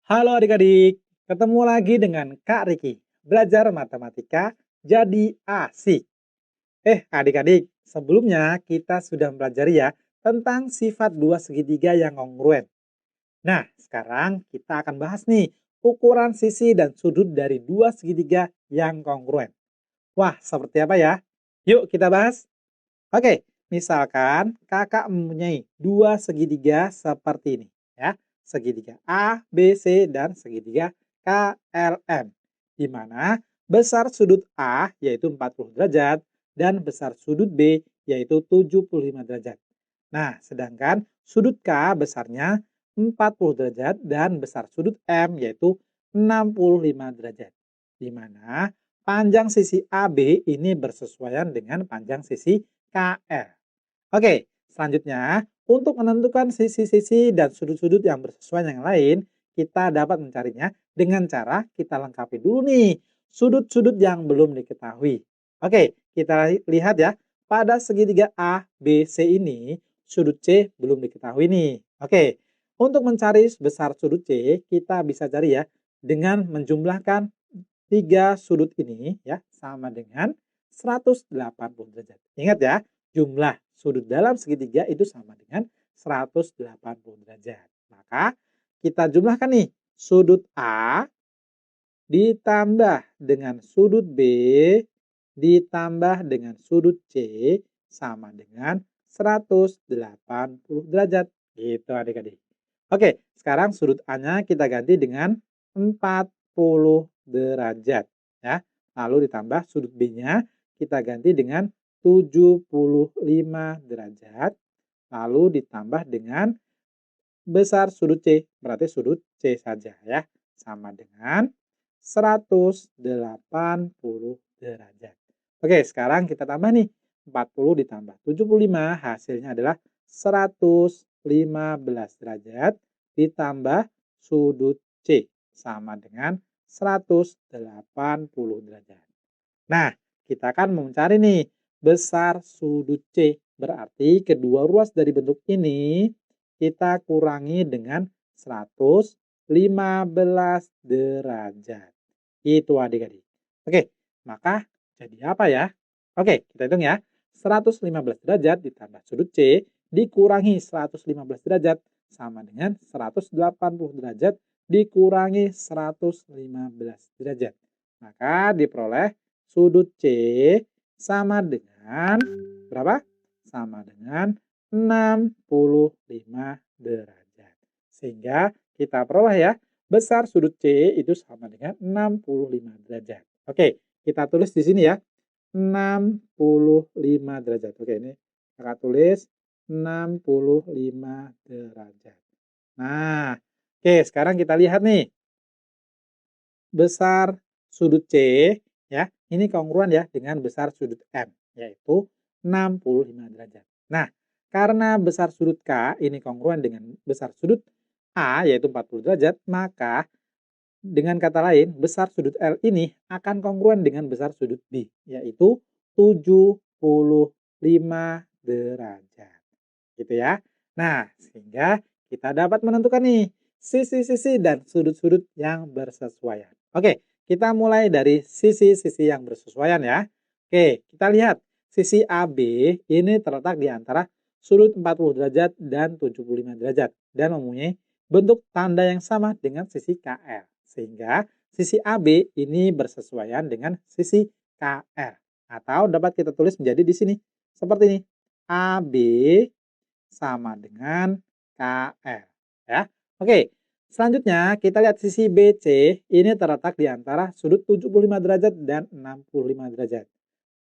Halo adik-adik, ketemu lagi dengan Kak Riki. Belajar matematika jadi asik. Adik-adik, sebelumnya kita sudah mempelajari ya tentang sifat dua segitiga yang kongruen. Nah, sekarang kita akan bahas nih ukuran sisi dan sudut dari dua segitiga yang kongruen. Wah, seperti apa ya? Yuk kita bahas. Oke, misalkan kakak mempunyai dua segitiga seperti ini, ya. Segitiga A, B, C, dan segitiga KLM. Di mana besar sudut A yaitu 40 derajat dan besar sudut B yaitu 75 derajat. Nah, sedangkan sudut K besarnya 40 derajat dan besar sudut M yaitu 65 derajat. Di mana panjang sisi AB ini bersesuaian dengan panjang sisi KL. Oke, selanjutnya untuk menentukan sisi-sisi dan sudut-sudut yang bersesuaian yang lain, kita dapat mencarinya dengan cara kita lengkapi dulu nih sudut-sudut yang belum diketahui. Oke, kita lihat ya. Pada segitiga A, B, C ini, sudut C belum diketahui nih. Oke, untuk mencari besar sudut C, kita bisa cari ya dengan menjumlahkan tiga sudut ini ya sama dengan 180 derajat. Ingat ya, jumlah sudut dalam segitiga itu sama dengan 180 derajat. Maka kita jumlahkan nih sudut A ditambah dengan sudut B ditambah dengan sudut C sama dengan 180 derajat. Gitu adik-adik. Oke, sekarang sudut A-nya kita ganti dengan 40 derajat. Ya. Lalu ditambah sudut B-nya kita ganti dengan 75 derajat. Lalu ditambah dengan besar sudut C, berarti sudut C saja ya. Sama dengan 180 derajat. Oke, sekarang kita tambah nih. 40 ditambah 75 hasilnya adalah 115 derajat ditambah sudut C sama dengan 180 derajat. Nah, kita akan mencari nih besar sudut C. Berarti kedua ruas dari bentuk ini kita kurangi dengan 115 derajat. Itu adik-adik. Oke, maka jadi apa ya? Oke, kita hitung ya. 115 derajat ditambah sudut C dikurangi 115 derajat sama dengan 180 derajat dikurangi 115 derajat. Maka diperoleh sudut C sama dengan berapa? Sama dengan 65 derajat. Sehingga kita peroleh ya, besar sudut C itu sama dengan 65 derajat. Oke, kita tulis di sini ya. 65 derajat. Oke, ini kakak tulis 65 derajat. Nah, oke, sekarang kita lihat nih. Besar sudut C, ya, ini kongruen ya dengan besar sudut M, yaitu 65 derajat. Nah, karena besar sudut K ini kongruen dengan besar sudut A, yaitu 40 derajat, maka dengan kata lain, besar sudut L ini akan kongruen dengan besar sudut B, yaitu 75 derajat. Gitu ya. Nah, sehingga kita dapat menentukan nih sisi-sisi dan sudut-sudut yang bersesuaian. Oke, kita mulai dari sisi-sisi yang bersesuaian ya. Oke, kita lihat sisi AB ini terletak di antara sudut 40 derajat dan 75 derajat dan mempunyai bentuk tanda yang sama dengan sisi KL. Sehingga sisi AB ini bersesuaian dengan sisi KL. Atau dapat kita tulis menjadi di sini. Seperti ini. AB sama dengan KL. Ya. Oke, selanjutnya kita lihat sisi BC. Ini terletak di antara sudut 75 derajat dan 65 derajat.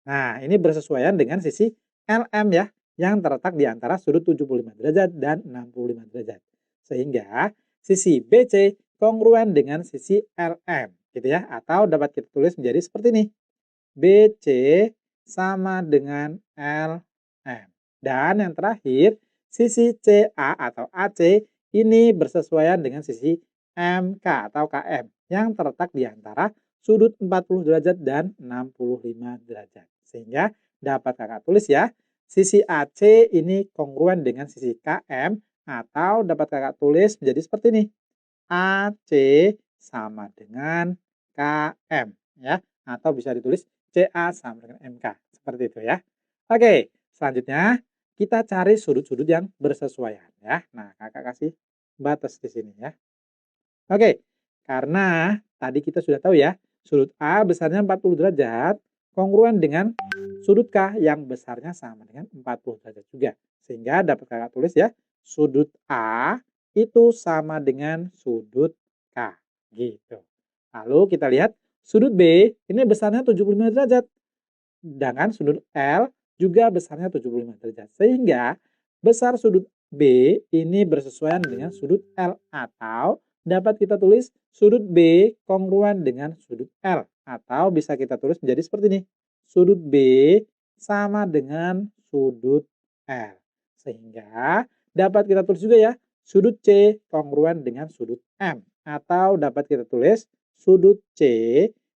Nah, ini bersesuaian dengan sisi LM ya, yang terletak di antara sudut 75 derajat dan 65 derajat. Sehingga sisi BC kongruen dengan sisi LM, gitu ya. Atau dapat kita tulis menjadi seperti ini. BC sama dengan LM. Dan yang terakhir, sisi CA atau AC ini bersesuaian dengan sisi MK atau KM yang terletak di antara sudut 40 derajat dan 65 derajat. Sehingga dapat kakak tulis ya, sisi AC ini kongruen dengan sisi KM atau dapat kakak tulis menjadi seperti ini. AC sama dengan KM ya, atau bisa ditulis CA sama dengan MK, seperti itu ya. Oke, selanjutnya kita cari sudut-sudut yang bersesuaian ya. Nah, Kakak kasih batas di sini ya. Oke, karena tadi kita sudah tahu ya, sudut A besarnya 40 derajat, kongruen dengan sudut K yang besarnya sama dengan 40 derajat juga. Sehingga dapat Kakak tulis ya, sudut A itu sama dengan sudut K. Gitu. Lalu kita lihat sudut B ini besarnya 75 derajat. Sedangkan sudut L juga besarnya 75 derajat. Sehingga besar sudut B ini bersesuaian dengan sudut L atau dapat kita tulis sudut B kongruen dengan sudut L. Atau bisa kita tulis menjadi seperti ini. Sudut B sama dengan sudut L. Sehingga dapat kita tulis juga ya, sudut C kongruen dengan sudut M. Atau dapat kita tulis sudut C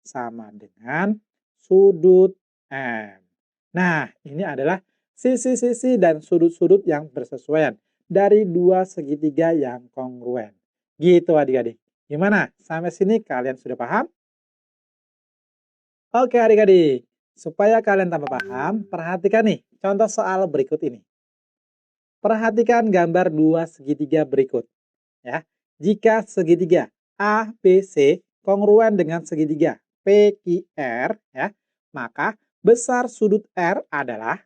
sama dengan sudut M. Nah, ini adalah sisi-sisi dan sudut-sudut yang bersesuaian dari dua segitiga yang kongruen. Gitu adik-adik. Gimana? Sampai sini kalian sudah paham? Oke adik-adik. Supaya kalian tambah paham, perhatikan nih contoh soal berikut ini. Perhatikan gambar dua segitiga berikut. Ya, jika segitiga ABC kongruen dengan segitiga PQR, ya, maka besar sudut R adalah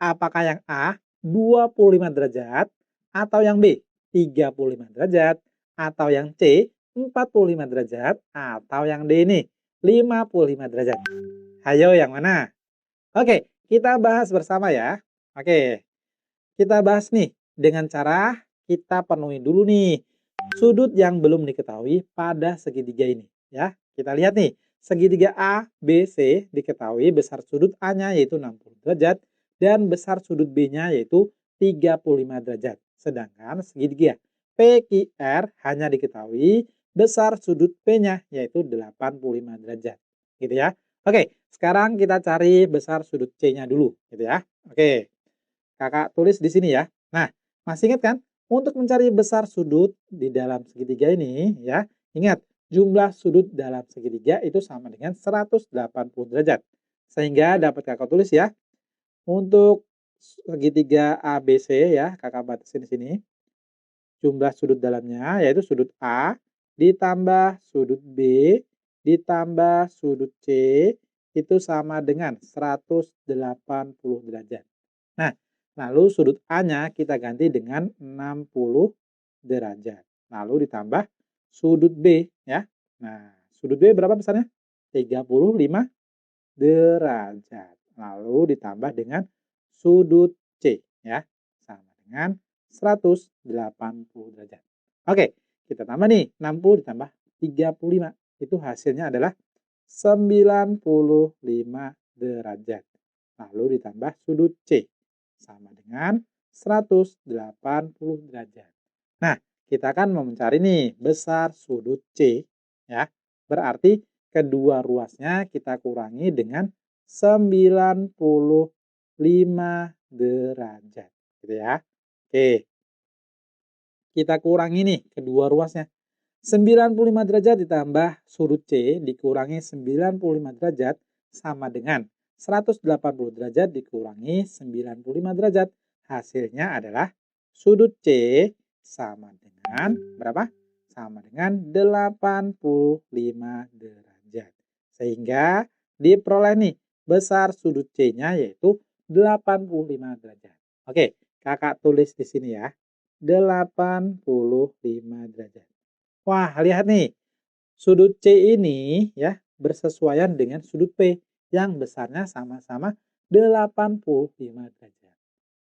apakah yang A 25 derajat atau yang B 35 derajat atau yang C 45 derajat atau yang D ini 55 derajat. Ayo yang mana? Oke, kita bahas bersama ya. Oke, kita bahas nih dengan cara kita penuhi dulu nih sudut yang belum diketahui pada segitiga ini ya. Kita lihat nih, segitiga A, B, C diketahui besar sudut A-nya yaitu 60 derajat dan besar sudut B-nya yaitu 35 derajat. Sedangkan segitiga PQR hanya diketahui besar sudut P-nya yaitu 85 derajat. Gitu ya. Oke, sekarang kita cari besar sudut C-nya dulu gitu ya. Oke. Kakak tulis di sini ya. Nah, masih ingat kan? Untuk mencari besar sudut di dalam segitiga ini ya, ingat jumlah sudut dalam segitiga itu sama dengan 180 derajat. Sehingga dapat kakak tulis ya. Untuk segitiga ABC ya, kakak batasin di sini. Jumlah sudut dalamnya yaitu sudut A ditambah sudut B ditambah sudut C itu sama dengan 180 derajat. Nah, lalu sudut A-nya kita ganti dengan 60 derajat. Lalu ditambah sudut B ya. Nah, sudut B berapa besarnya? 35 derajat. Lalu ditambah dengan sudut C ya. Sama dengan 180 derajat. Oke, kita tambah nih 60 ditambah 35. Itu hasilnya adalah 95 derajat. Lalu ditambah sudut C sama dengan 180 derajat. Nah, kita akan mau mencari nih besar sudut C ya. Berarti kedua ruasnya kita kurangi dengan 95 derajat gitu ya. Oke. Kita kurangi nih kedua ruasnya. 95 derajat ditambah sudut C dikurangi 95 derajat sama dengan 180 derajat dikurangi 95 derajat. Hasilnya adalah sudut C sama dengan berapa? Sama dengan 85 derajat. Sehingga diperoleh nih besar sudut C-nya yaitu 85 derajat. Oke, kakak tulis di sini ya. 85 derajat. Wah, lihat nih. Sudut C ini ya bersesuaian dengan sudut P yang besarnya sama-sama 85 derajat.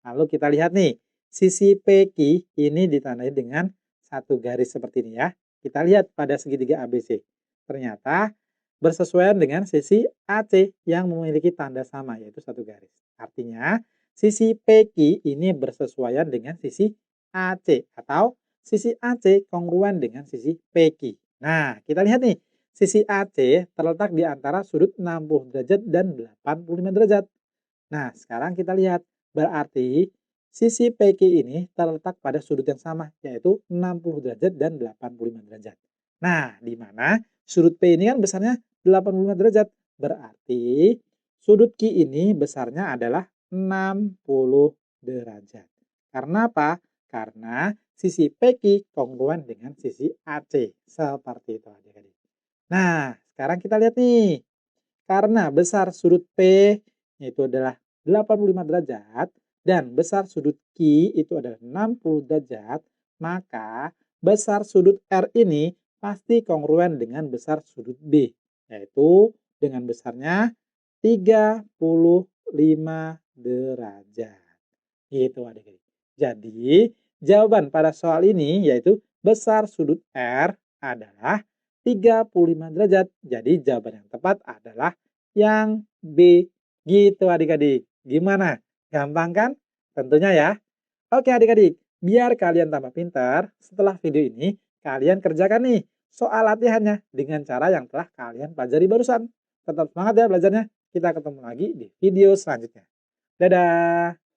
Lalu kita lihat nih, sisi PQ ini ditandai dengan satu garis seperti ini ya. Kita lihat pada segitiga ABC. Ternyata bersesuaian dengan sisi AC yang memiliki tanda sama yaitu satu garis. Artinya, sisi PQ ini bersesuaian dengan sisi AC atau sisi AC kongruen dengan sisi PQ. Nah, kita lihat nih, sisi AC terletak di antara sudut 60 derajat dan 85 derajat. Nah, sekarang kita lihat, berarti sisi PQ ini terletak pada sudut yang sama, yaitu 60 derajat dan 85 derajat. Nah, di mana sudut P ini kan besarnya 85 derajat. Berarti sudut Q ini besarnya adalah 60 derajat. Karena apa? Karena sisi PQ kongruen dengan sisi AC. Seperti itu adik-adik. Nah, sekarang kita lihat nih. Karena besar sudut P itu adalah 85 derajat dan besar sudut Q itu adalah 60 derajat, maka besar sudut R ini pasti kongruen dengan besar sudut B, yaitu dengan besarnya 35 derajat. Gitu adik-adik. Jadi, jawaban pada soal ini yaitu besar sudut R adalah 35 derajat. Jadi, jawaban yang tepat adalah yang B. Gitu adik-adik. Gimana? Gampang kan? Tentunya ya. Oke adik-adik, biar kalian tambah pintar, setelah video ini kalian kerjakan nih soal latihannya dengan cara yang telah kalian pelajari barusan. Tetap semangat ya belajarnya. Kita ketemu lagi di video selanjutnya. Dadah!